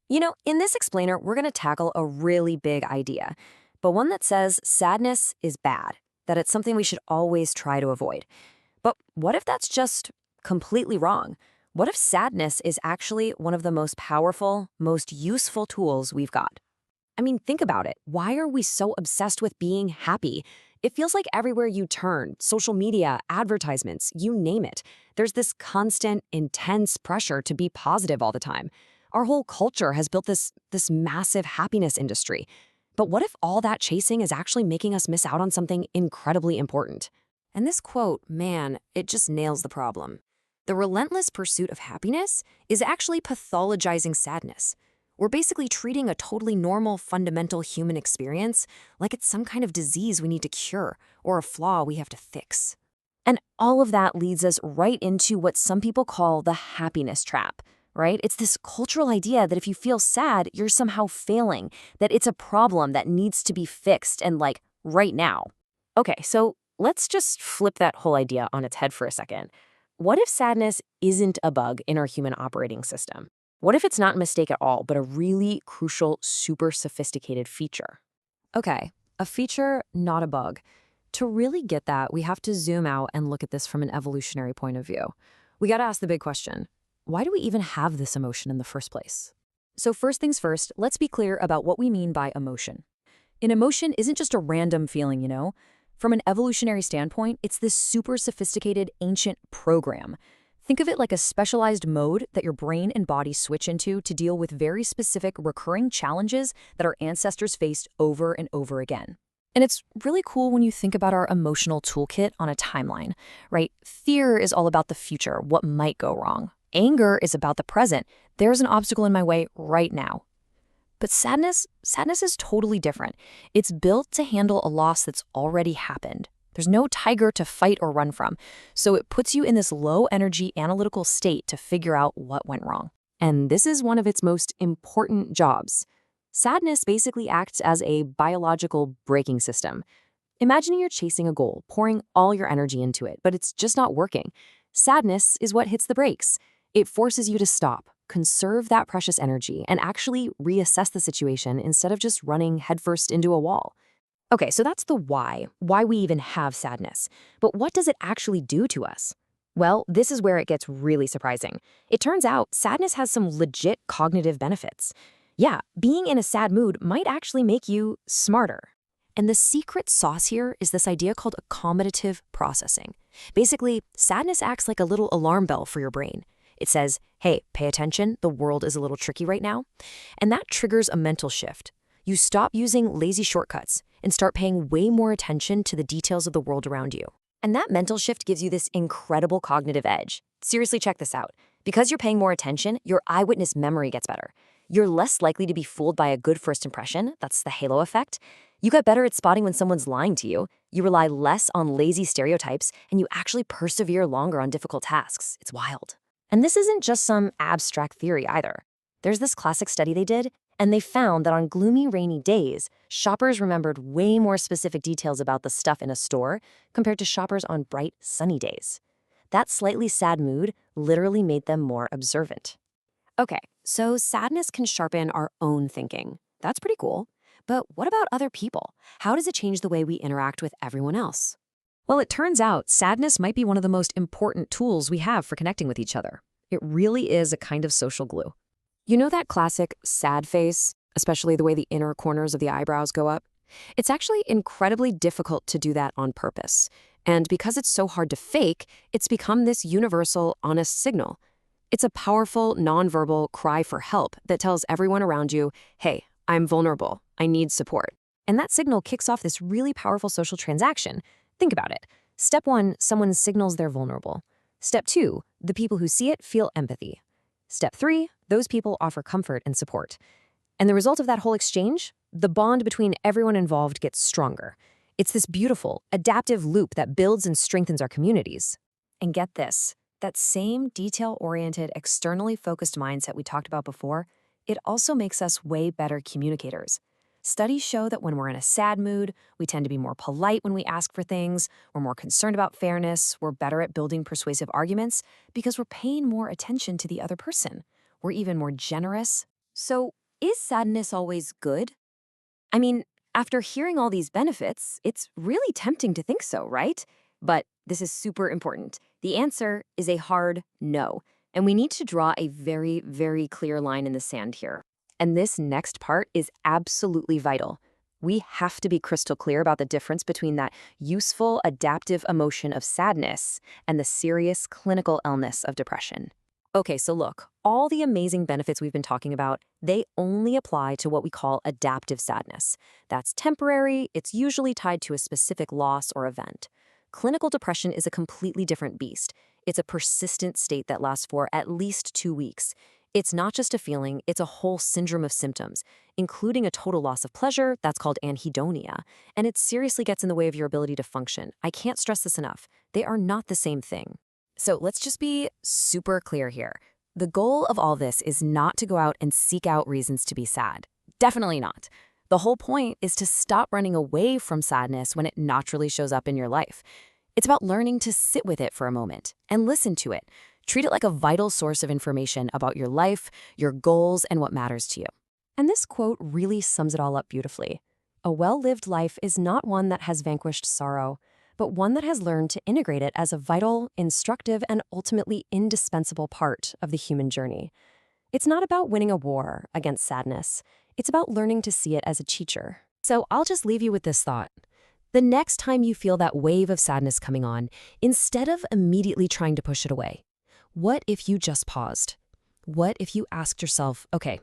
In this explainer, we're going to tackle a really big idea, but one that says sadness is bad, that it's something we should always try to avoid. But what if that's just completely wrong? What if sadness is actually one of the most powerful, most useful tools we've got? I mean, think about it. Why are we so obsessed with being happy? It feels like everywhere you turn, social media, advertisements, you name it, there's this constant, intense pressure to be positive all the time. Our whole culture has built this massive happiness industry. But what if all that chasing is actually making us miss out on something incredibly important? And this quote, man, it just nails the problem. The relentless pursuit of happiness is actually pathologizing sadness. We're basically treating a totally normal, fundamental human experience like it's some kind of disease we need to cure or a flaw we have to fix. And all of that leads us right into what some people call the happiness trap, right? It's this cultural idea that if you feel sad, you're somehow failing, that it's a problem that needs to be fixed and like right now. Okay, so let's just flip that whole idea on its head for a second. What if sadness isn't a bug in our human operating system? What if it's not a mistake at all, but a really crucial, super sophisticated feature? Okay, a feature, not a bug. To really get that, we have to zoom out and look at this from an evolutionary point of view. We got to ask the big question. Why do we even have this emotion in the first place? So first things first, let's be clear about what we mean by emotion. An emotion isn't just a random feeling. From an evolutionary standpoint, it's this super sophisticated ancient program. Think of it like a specialized mode that your brain and body switch into to deal with very specific recurring challenges that our ancestors faced over and over again. And it's really cool when you think about our emotional toolkit on a timeline, right? Fear is all about the future, what might go wrong. Anger is about the present. There's an obstacle in my way right now. But sadness is totally different. It's built to handle a loss that's already happened. There's no tiger to fight or run from, so it puts you in this low-energy analytical state to figure out what went wrong. And this is one of its most important jobs. Sadness basically acts as a biological braking system. Imagine you're chasing a goal, pouring all your energy into it, but it's just not working. Sadness is what hits the brakes. It forces you to stop, conserve that precious energy, and actually reassess the situation instead of just running headfirst into a wall. Okay, so that's the why we even have sadness. But what does it actually do to us? Well, this is where it gets really surprising. It turns out sadness has some legit cognitive benefits. Yeah, being in a sad mood might actually make you smarter. And the secret sauce here is this idea called accommodative processing. Basically, sadness acts like a little alarm bell for your brain. It says, hey, pay attention, the world is a little tricky right now. And that triggers a mental shift. You stop using lazy shortcuts and start paying way more attention to the details of the world around you. And that mental shift gives you this incredible cognitive edge. Seriously, check this out. Because you're paying more attention, your eyewitness memory gets better. You're less likely to be fooled by a good first impression. That's the halo effect. You get better at spotting when someone's lying to you. You rely less on lazy stereotypes, and you actually persevere longer on difficult tasks. It's wild. And this isn't just some abstract theory either. There's this classic study they did, and they found that on gloomy, rainy days, shoppers remembered way more specific details about the stuff in a store compared to shoppers on bright, sunny days. That slightly sad mood literally made them more observant. Okay, so sadness can sharpen our own thinking. That's pretty cool. But what about other people? How does it change the way we interact with everyone else? Well, it turns out sadness might be one of the most important tools we have for connecting with each other. It really is a kind of social glue. You know that classic sad face, especially the way the inner corners of the eyebrows go up? It's actually incredibly difficult to do that on purpose. And because it's so hard to fake, it's become this universal, honest signal. It's a powerful, nonverbal cry for help that tells everyone around you, hey, I'm vulnerable, I need support. And that signal kicks off this really powerful social transaction. Think about it. Step 1, someone signals they're vulnerable. Step 2, the people who see it feel empathy. Step 3, those people offer comfort and support. And the result of that whole exchange? The bond between everyone involved gets stronger. It's this beautiful, adaptive loop that builds and strengthens our communities. And get this, that same detail-oriented, externally focused mindset we talked about before, it also makes us way better communicators. Studies show that when we're in a sad mood, we tend to be more polite when we ask for things, we're more concerned about fairness, we're better at building persuasive arguments because we're paying more attention to the other person. We're even more generous, So, is sadness always good? I mean, after hearing all these benefits, it's really tempting to think so, right? But this is super important. The answer is a hard no. And we need to draw a very, very clear line in the sand here. And this next part is absolutely vital. We have to be crystal clear about the difference between that useful, adaptive emotion of sadness and the serious clinical illness of depression. Okay, so look, all the amazing benefits we've been talking about, they only apply to what we call adaptive sadness. That's temporary, it's usually tied to a specific loss or event. Clinical depression is a completely different beast. It's a persistent state that lasts for at least 2 weeks. It's not just a feeling, it's a whole syndrome of symptoms, including a total loss of pleasure, that's called anhedonia, and it seriously gets in the way of your ability to function. I can't stress this enough. They are not the same thing. So let's just be super clear here. The goal of all this is not to go out and seek out reasons to be sad. Definitely not. The whole point is to stop running away from sadness when it naturally shows up in your life. It's about learning to sit with it for a moment and listen to it. Treat it like a vital source of information about your life, your goals, and what matters to you. And this quote really sums it all up beautifully. A well-lived life is not one that has vanquished sorrow, but one that has learned to integrate it as a vital, instructive, and ultimately indispensable part of the human journey. It's not about winning a war against sadness. It's about learning to see it as a teacher. So I'll just leave you with this thought. The next time you feel that wave of sadness coming on, instead of immediately trying to push it away, what if you just paused? What if you asked yourself, okay,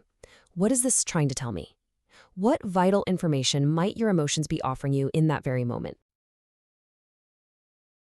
what is this trying to tell me? What vital information might your emotions be offering you in that very moment?